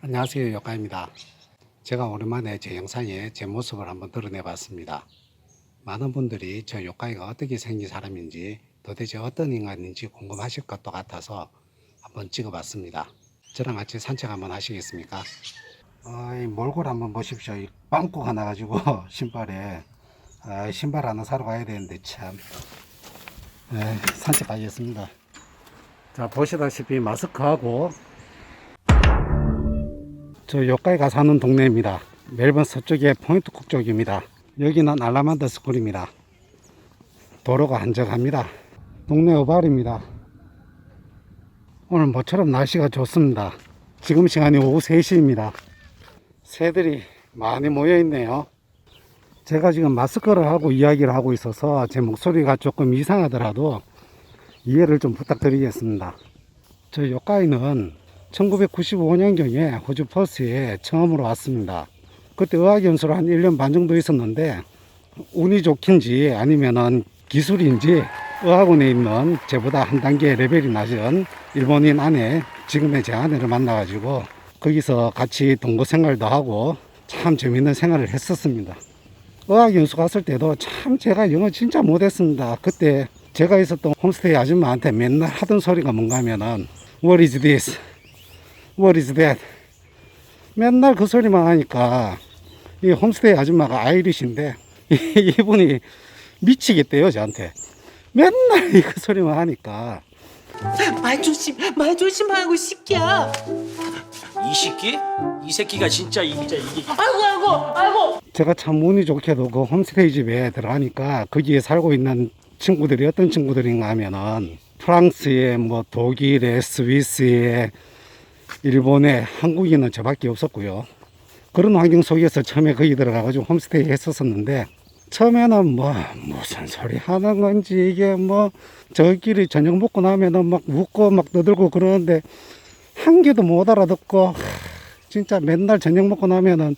안녕하세요, 요카입니다. 제가 오랜만에 제 영상에 제 모습을 한번 드러내 봤습니다. 많은 분들이 저 요카이가 어떻게 생긴 사람인지 도대체 어떤 인간인지 궁금하실 것도 같아서 한번 찍어 봤습니다. 저랑 같이 산책 한번 하시겠습니까? 이 몰골 한번 보십시오. 이 빵꾸가 나가지고 신발에 신발 하나 사러 가야 되는데 참 산책 가겠습니다. 자, 보시다시피 마스크하고 저 요카이가 사는 동네입니다. 멜번 서쪽의 포인트쿡 쪽입니다. 여기는 알라만드 스쿨입니다. 도로가 한적합니다. 동네 오발입니다. 오늘 모처럼 날씨가 좋습니다. 지금 시간이 오후 3시입니다. 새들이 많이 모여 있네요. 제가 지금 마스크를 하고 이야기를 하고 있어서 제 목소리가 조금 이상하더라도 이해를 좀 부탁드리겠습니다. 저 요카이는 1995년경에 호주 퍼스에 처음으로 왔습니다. 그때 어학연수를 한 1년 반 정도 있었는데 운이 좋긴지 아니면은 기술인지 어학원에 있는 저보다 한 단계 레벨이 낮은 일본인 아내, 지금의 제 아내를 만나가지고 거기서 같이 동거 생활도 하고 참 재밌는 생활을 했었습니다. 어학연수 갔을 때도 참 제가 영어 진짜 못했습니다. 그때 제가 있었던 홈스테이 아줌마한테 맨날 하던 소리가 뭔가 하면은 What is this? What is that? 맨날 그 소리만 하니까 이 홈스테이 아줌마가 아이리시인데 이분이 미치겠대요 저한테. 맨날 그 소리만 하니까. 말 조심하고 새끼야. 이 새끼? 이 새끼가 진짜 이게 아이고. 제가 참 운이 좋게도 그 홈스테이 집에 들어가니까 거기에 살고 있는 친구들이 어떤 친구들인가 하면은 프랑스에 뭐 독일에 스위스에 일본에 한국인은 저밖에 없었고요. 그런 환경 속에서 처음에 거기 들어가가지고 홈스테이 했었었는데 처음에는 뭐 무슨 소리 하는 건지 이게 뭐 저끼리 저녁 먹고 나면은 막 웃고 막 떠들고 그러는데 한 개도 못 알아듣고 진짜 맨날 저녁 먹고 나면은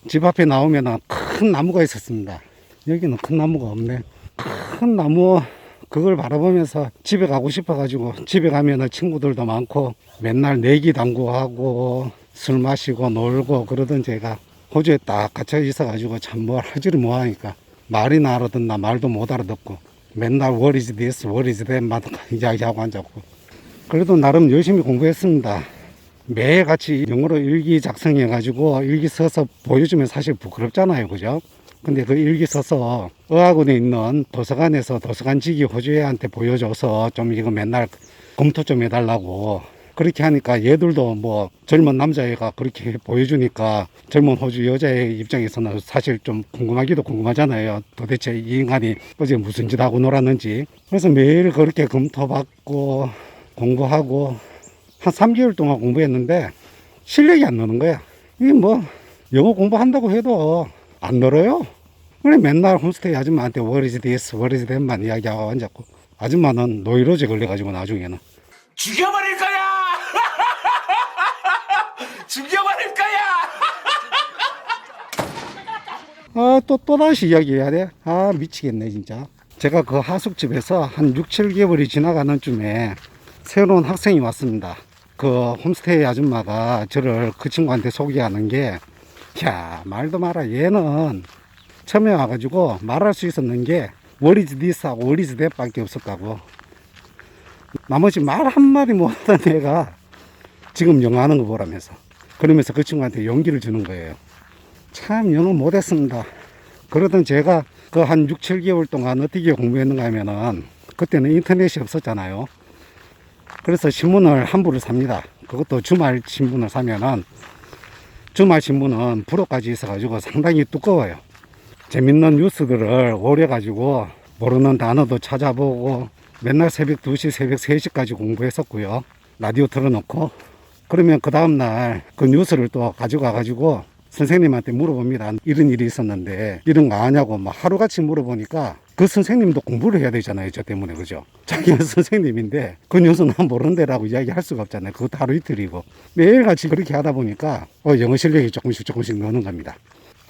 집 앞에 나오면은 큰 나무가 있었습니다. 여기는 큰 나무가 없네. 큰 나무 그걸 바라보면서 집에 가고 싶어가지고 집에 가면은 친구들도 많고 맨날 내기 당구하고 술 마시고 놀고 그러던 제가 호주에 딱 갇혀 있어가지고 참 뭘 하지를 못하니까 말이나 알아듣나 말도 못 알아듣고 맨날 what is this, what is that만 이야기하고 앉았고 그래도 나름 열심히 공부했습니다. 매일같이 영어로 일기 작성해가지고 일기 써서 보여주면 사실 부끄럽잖아요, 그죠? 근데 그 일기 써서 어학원에 있는 도서관에서 도서관직이 호주애한테 보여줘서 좀 이거 맨날 검토 좀 해달라고 그렇게 하니까 얘들도 뭐 젊은 남자애가 그렇게 보여주니까 젊은 호주 여자의 입장에서는 사실 좀 궁금하기도 궁금하잖아요. 도대체 이 인간이 어제 무슨 짓 하고 놀았는지. 그래서 매일 그렇게 검토받고 공부하고 한 3개월 동안 공부했는데 실력이 안 느는 거야. 이게 뭐 영어 공부한다고 해도 안 늘어요. 그래 맨날 홈스테이 아줌마한테 what is this, what is that만 이야기하고 앉았고 아줌마는 노이로제 걸려가지고 나중에는 죽여버릴 거야! 죽여버릴 거야! 또다시 이야기해야 돼? 미치겠네 진짜. 제가 그 하숙집에서 한 6, 7개월이 지나가는 쯤에 새로운 학생이 왔습니다. 그 홈스테이 아줌마가 저를 그 친구한테 소개하는 게 야 말도 마라 얘는 처음에 와가지고 말할 수 있었는 게 what is this 하고 what is that 밖에 없었다고. 나머지 말 한마디 못하던 애가 지금 영어 하는 거 보라면서 그러면서 그 친구한테 용기를 주는 거예요. 참 영어 못했습니다. 그러던 제가 그 한 6, 7개월 동안 어떻게 공부했는가 하면은 그때는 인터넷이 없었잖아요. 그래서 신문을 한 부를 삽니다. 그것도 주말 신문을 사면은 주말 신문은 부록까지 있어가지고 상당히 두꺼워요. 재밌는 뉴스들을 오려가지고 모르는 단어도 찾아보고 맨날 새벽 2시, 새벽 3시까지 공부했었고요. 라디오 틀어놓고 그러면 그 다음날 그 뉴스를 또 가져가가지고 선생님한테 물어봅니다. 이런 일이 있었는데 이런 거 아냐고 막 하루같이 물어보니까 그 선생님도 공부를 해야 되잖아요. 저 때문에 그죠? 자기가 선생님인데 그 뉴스는 모른대라고 이야기할 수가 없잖아요. 그것도 하루 이틀이고 매일같이 그렇게 하다 보니까 영어 실력이 조금씩 느는 겁니다.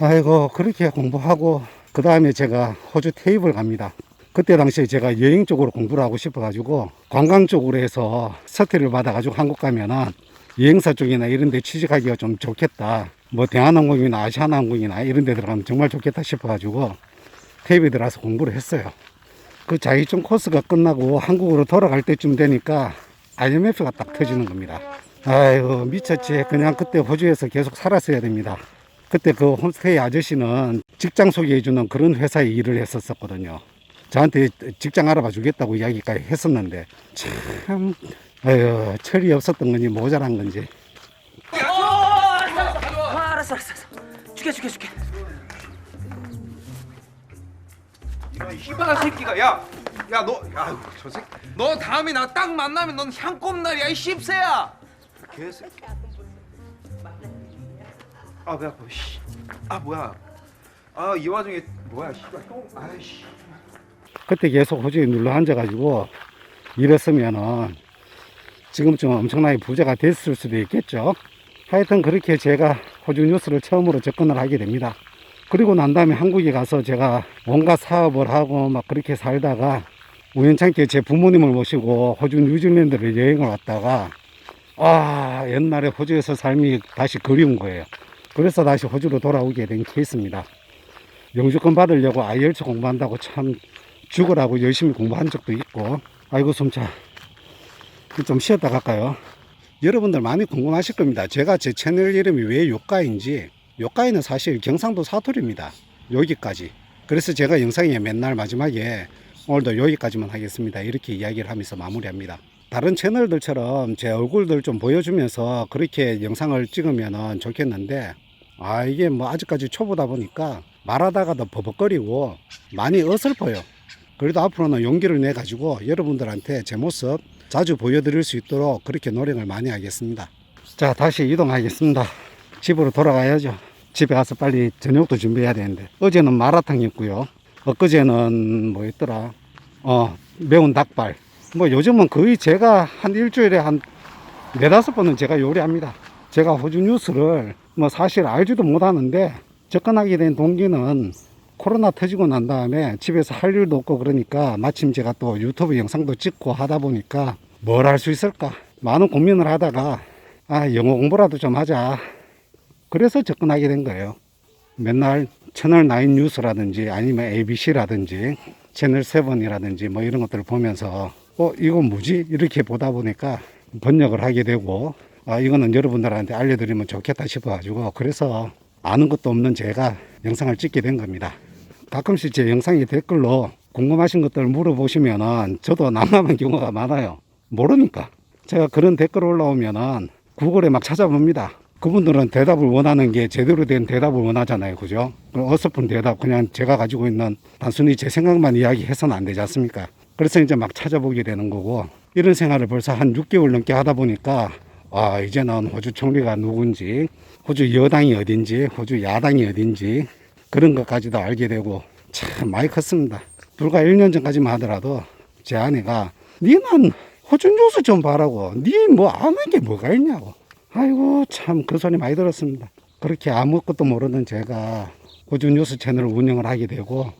아이고 그렇게 공부하고 그 다음에 제가 호주 테이블 갑니다. 그때 당시에 제가 여행 쪽으로 공부를 하고 싶어 가지고 관광 쪽으로 해서 서태를 받아 가지고 한국 가면은 여행사 쪽이나 이런 데 취직하기가 좀 좋겠다. 뭐 대한항공이나 아시아나항공이나 이런 데 들어가면 정말 좋겠다 싶어가지고 태입에 들어가서 공부를 했어요. 그 자격증 코스가 끝나고 한국으로 돌아갈 때쯤 되니까 IMF가 딱 터지는 겁니다. 아이고 미쳤지. 그냥 그때 호주에서 계속 살았어야 됩니다. 그때 그 홈스테이 아저씨는 직장 소개해주는 그런 회사에 일을 했었거든요. 저한테 직장 알아봐 주겠다고 이야기까지 했었는데 참 아유 철이 없었던 건지 모자란 건지. 알았어. 줄게. 이런 희바가 새끼가 야 저 새끼 너 다음에 나 딱 만나면 넌 향꼽날이야 이 씹새야 개새끼 아 배 아파 아 뭐야 아 이 와중에 뭐야 씨발 똥 아이씨 그때 계속 호주에 눌러 앉아가지고 이랬으면은 지금쯤 엄청나게 부자가 됐을 수도 있겠죠. 하여튼 그렇게 제가 호주 뉴스를 처음으로 접근을 하게 됩니다. 그리고 난 다음에 한국에 가서 제가 온갖 사업을 하고 막 그렇게 살다가 우연찮게 제 부모님을 모시고 호주 뉴질랜드를 여행을 왔다가 옛날에 호주에서 삶이 다시 그리운 거예요. 그래서 다시 호주로 돌아오게 된 케이스입니다. 영주권 받으려고 IELTS 공부한다고 참 죽으라고 열심히 공부한 적도 있고. 아이고 숨차. 좀 쉬었다 갈까요? 여러분들 많이 궁금하실 겁니다. 제가 제 채널 이름이 왜 요가인지. 요가이는 사실 경상도 사투리입니다. 여기까지. 그래서 제가 영상에 맨날 마지막에 오늘도 여기까지만 하겠습니다 이렇게 이야기를 하면서 마무리합니다. 다른 채널들처럼 제 얼굴들 좀 보여주면서 그렇게 영상을 찍으면 좋겠는데 이게 뭐 아직까지 초보다 보니까 말하다가도 버벅거리고 많이 어설퍼요. 그래도 앞으로는 용기를 내 가지고 여러분들한테 제 모습 자주 보여드릴 수 있도록 그렇게 노력을 많이 하겠습니다. 자, 다시 이동하겠습니다. 집으로 돌아가야죠. 집에 가서 빨리 저녁도 준비해야 되는데 어제는 마라탕이었고요. 엊그제는 뭐였더라 매운 닭발. 뭐 요즘은 거의 제가 한 일주일에 한 4-5번은 제가 요리합니다. 제가 호주 뉴스를 뭐 사실 알지도 못하는데 접근하게 된 동기는 코로나 터지고 난 다음에 집에서 할 일도 없고 그러니까 마침 제가 또 유튜브 영상도 찍고 하다 보니까 뭘 할 수 있을까 많은 고민을 하다가 영어 공부라도 좀 하자. 그래서 접근하게 된 거예요. 맨날 채널9 뉴스라든지 아니면 ABC라든지 채널7이라든지 뭐 이런 것들을 보면서 이건 뭐지? 이렇게 보다 보니까 번역을 하게 되고 이거는 여러분들한테 알려드리면 좋겠다 싶어가지고 그래서 아는 것도 없는 제가 영상을 찍게 된 겁니다. 가끔씩 제 영상에 댓글로 궁금하신 것들을 물어보시면은 저도 난감한 경우가 많아요. 모르니까. 제가 그런 댓글 올라오면은 구글에 막 찾아봅니다. 그분들은 대답을 원하는 게 제대로 된 대답을 원하잖아요. 그죠? 어설픈 대답 그냥 제가 가지고 있는 단순히 제 생각만 이야기해서는 안 되지 않습니까? 그래서 이제 막 찾아보게 되는 거고 이런 생활을 벌써 한 6개월 넘게 하다 보니까 이제는 호주 총리가 누군지 호주 여당이 어딘지 호주 야당이 어딘지 그런 것까지도 알게 되고 참 많이 컸습니다. 불과 1년 전까지만 하더라도 제 아내가 니는 호주 뉴스 좀 봐라고 니 뭐 아는 게 뭐가 있냐고 아이고 참 그 소리 많이 들었습니다. 그렇게 아무것도 모르는 제가 호주 뉴스 채널을 운영을 하게 되고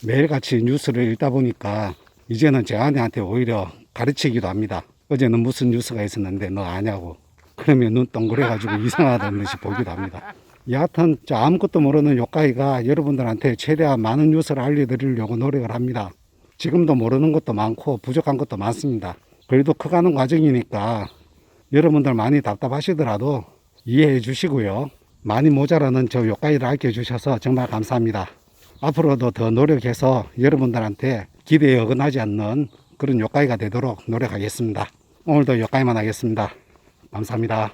매일같이 뉴스를 읽다 보니까 이제는 제 아내한테 오히려 가르치기도 합니다. 어제는 무슨 뉴스가 있었는데 너 아냐고 그러면 눈 동그래가지고 이상하다는 듯이 보기도 합니다. 여하튼 아무것도 모르는 요까이가 여러분들한테 최대한 많은 뉴스를 알려드리려고 노력을 합니다. 지금도 모르는 것도 많고 부족한 것도 많습니다. 그래도 커가는 과정이니까 여러분들 많이 답답하시더라도 이해해 주시고요. 많이 모자라는 저 요까이를 알려 주셔서 정말 감사합니다. 앞으로도 더 노력해서 여러분들한테 기대에 어긋나지 않는 그런 요까이가 되도록 노력하겠습니다. 오늘도 요까이만 하겠습니다. 감사합니다.